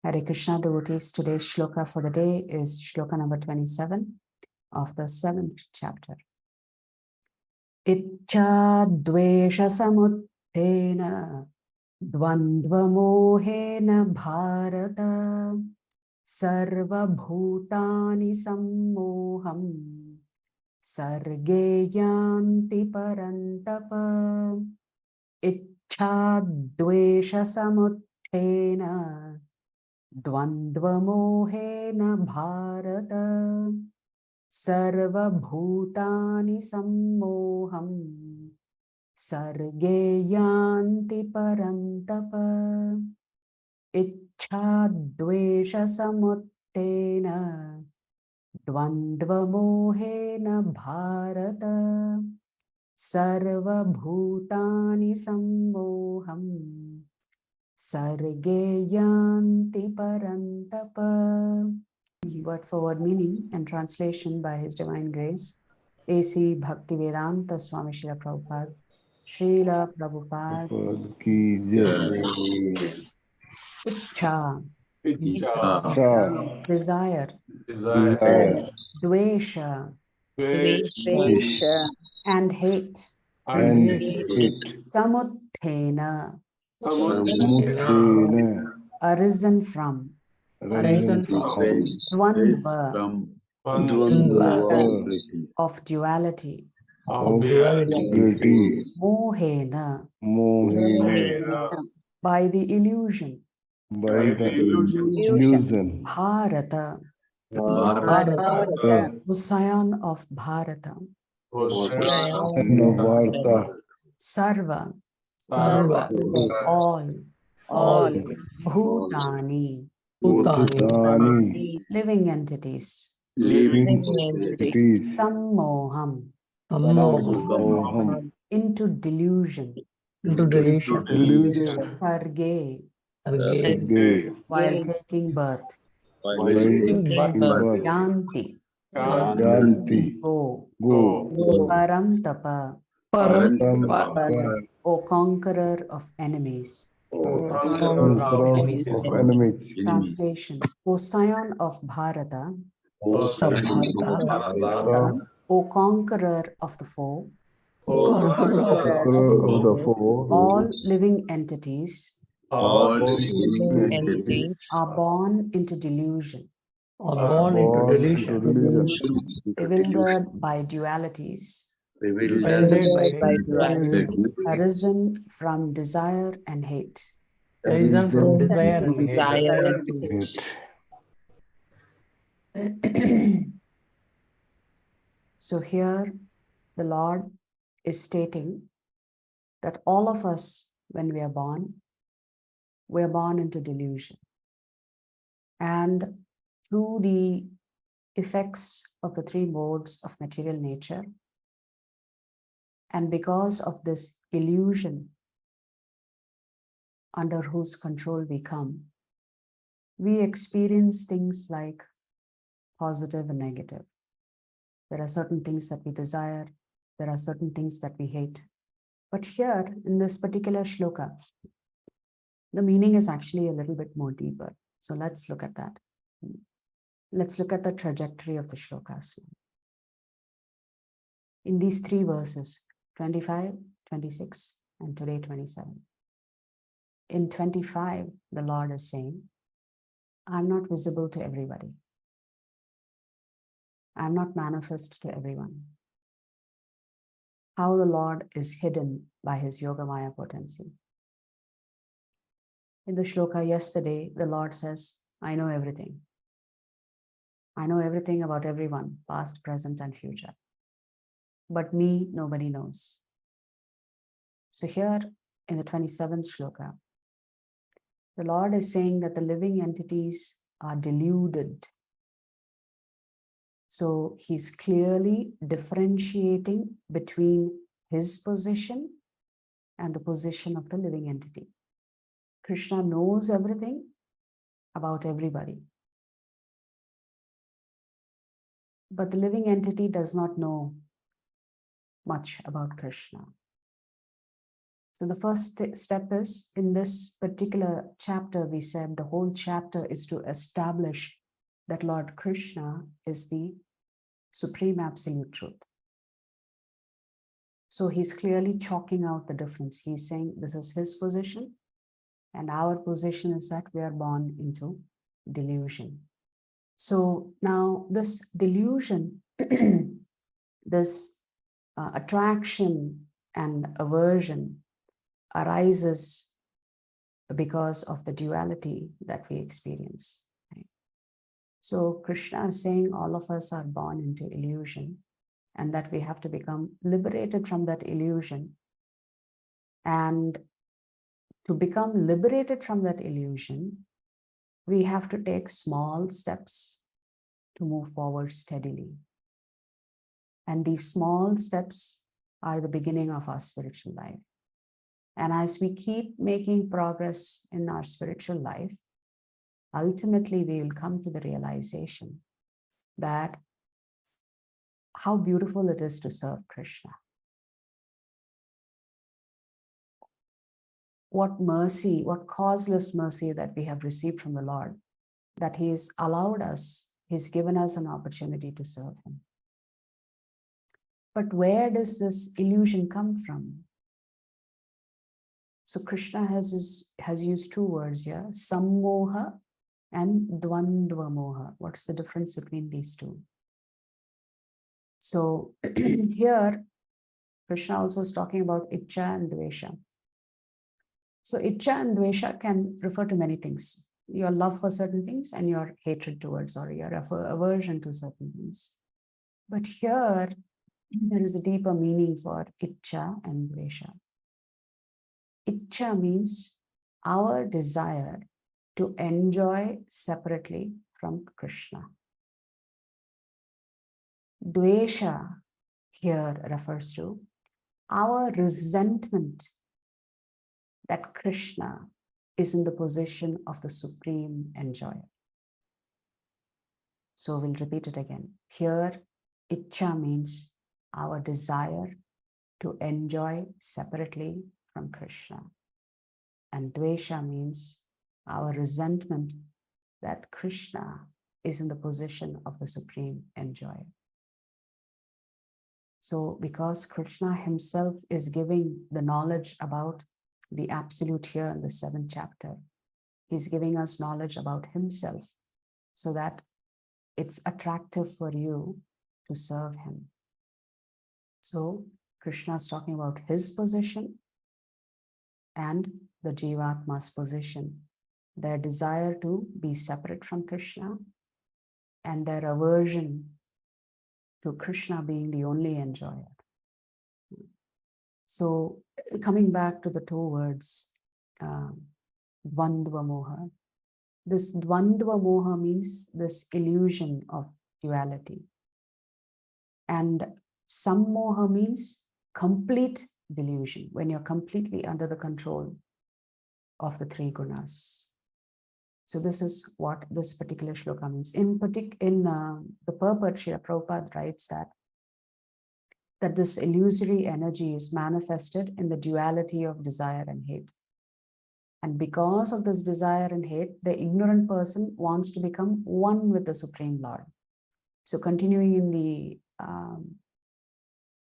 Hare Krishna devotees, today's shloka for the day is shloka number 27 of the 7th chapter. Ichcha dvesha samuttena dvandva mohena bharata sarva bhutani sammoham sarge yanti parantapa. Ichcha dvesha samuttena Dvandva mohena bharata sarva bhutani sammoham sarge yanti parantapa. Ichcha dvesha samuttena dvandva mohena bharata sarva bhutani sammoham Sarge yanti parantapa. Word for word meaning and translation by His Divine Grace, A.C. Bhaktivedanta Swami Srila Prabhupada. Srila Prabhupada ki jai. Ichcha, desire, dvesha, and hate, samuttena, arisen from, dvandva, of duality, mohena, by the illusion, bharata, Usayan of Bharata, Sarva, all, Bhutani, living entities, Sammoham, into delusion, Sarge, while taking birth, Yanti, go, Paramtapa, O conqueror of enemies. Translation: O scion of Bharata, O conqueror of the foe, all living entities are born into delusion, bewildered by dualities, arisen from desire and hate. So here the Lord is stating that all of us, when we are born into delusion. And through the effects of the three modes of material nature, and because of this illusion under whose control we come, we experience things like positive and negative. There are certain things that we desire, there are certain things that we hate. But here, in this particular shloka, the meaning is actually a little bit more deeper. So let's look at that. Let's look at the trajectory of the shlokas. In these three verses, 25, 26, and today 27. In 25, the Lord is saying, I'm not visible to everybody. I'm not manifest to everyone. How the Lord is hidden by his Yogamaya potency. In the shloka yesterday, the Lord says, I know everything. I know everything about everyone, past, present, and future. But me, nobody knows. So here in the 27th shloka, the Lord is saying that the living entities are deluded. So he's clearly differentiating between his position and the position of the living entity. Krishna knows everything about everybody. But the living entity does not know much about Krishna. So the first step is, in this particular chapter, we said the whole chapter is to establish that Lord Krishna is the supreme absolute truth. So he's clearly chalking out the difference. He's saying this is his position, and our position is that we are born into delusion. So now this delusion, this attraction and aversion arises because of the duality that we experience. Right? So Krishna is saying all of us are born into illusion, and that we have to become liberated from that illusion. And to become liberated from that illusion, we have to take small steps to move forward steadily. And these small steps are the beginning of our spiritual life. And as we keep making progress in our spiritual life, ultimately we will come to the realization that how beautiful it is to serve Krishna. What mercy, what causeless mercy that we have received from the Lord, that He has allowed us, He's given us an opportunity to serve Him. But where does this illusion come from? So Krishna has used two words here, sammoha and dvandva moha. What's the difference between these two? So here, Krishna also is talking about ichcha and dvesha. So ichcha and dvesha can refer to many things. Your love for certain things and your hatred towards, or your aversion to certain things. But here, there is a deeper meaning for ichcha and dvesha. Ichcha means our desire to enjoy separately from Krishna. Dvesha here refers to our resentment that Krishna is in the position of the supreme enjoyer. So we'll repeat it again. Here, ichcha means our desire to enjoy separately from Krishna. And dvesha means our resentment that Krishna is in the position of the supreme enjoyer. So because Krishna himself is giving the knowledge about the absolute here in the 7th chapter, he's giving us knowledge about himself so that it's attractive for you to serve him. So Krishna is talking about his position and the Jivatmas position, their desire to be separate from Krishna and their aversion to Krishna being the only enjoyer. So coming back to the two words, dvandva moha. This dvandva moha means this illusion of duality. And sammoha means complete delusion, when you're completely under the control of the three gunas. So this is what this particular shloka means. In the purport, Srila Prabhupada writes that this illusory energy is manifested in the duality of desire and hate. And because of this desire and hate, the ignorant person wants to become one with the Supreme Lord. So continuing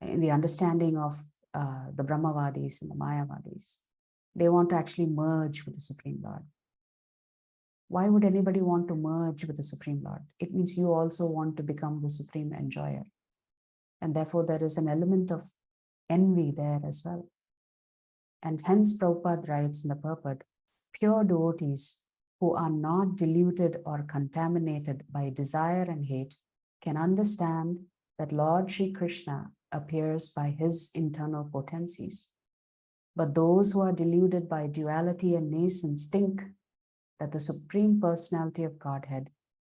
in the understanding of the Brahmavadis and the Mayavadis, they want to actually merge with the Supreme Lord. Why would anybody want to merge with the Supreme Lord? It means you also want to become the supreme enjoyer. And therefore, there is an element of envy there as well. And hence, Prabhupada writes in the purport, pure devotees who are not deluded or contaminated by desire and hate can understand that Lord Sri Krishna appears by his internal potencies. But those who are deluded by duality and nascence think that the Supreme Personality of Godhead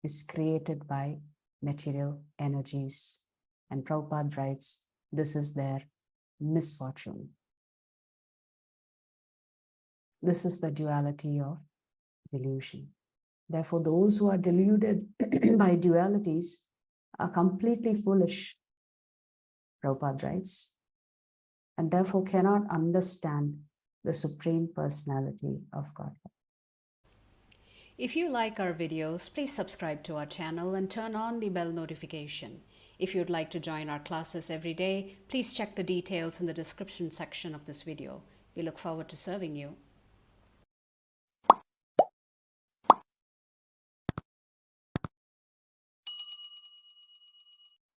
is created by material energies. And Prabhupada writes, this is their misfortune. This is the duality of delusion. Therefore, those who are deluded by dualities are completely foolish, Prabhupada writes, and therefore cannot understand the Supreme Personality of Godhead. If you like our videos, please subscribe to our channel and turn on the bell notification. If you'd like to join our classes every day, please check the details in the description section of this video. We look forward to serving you.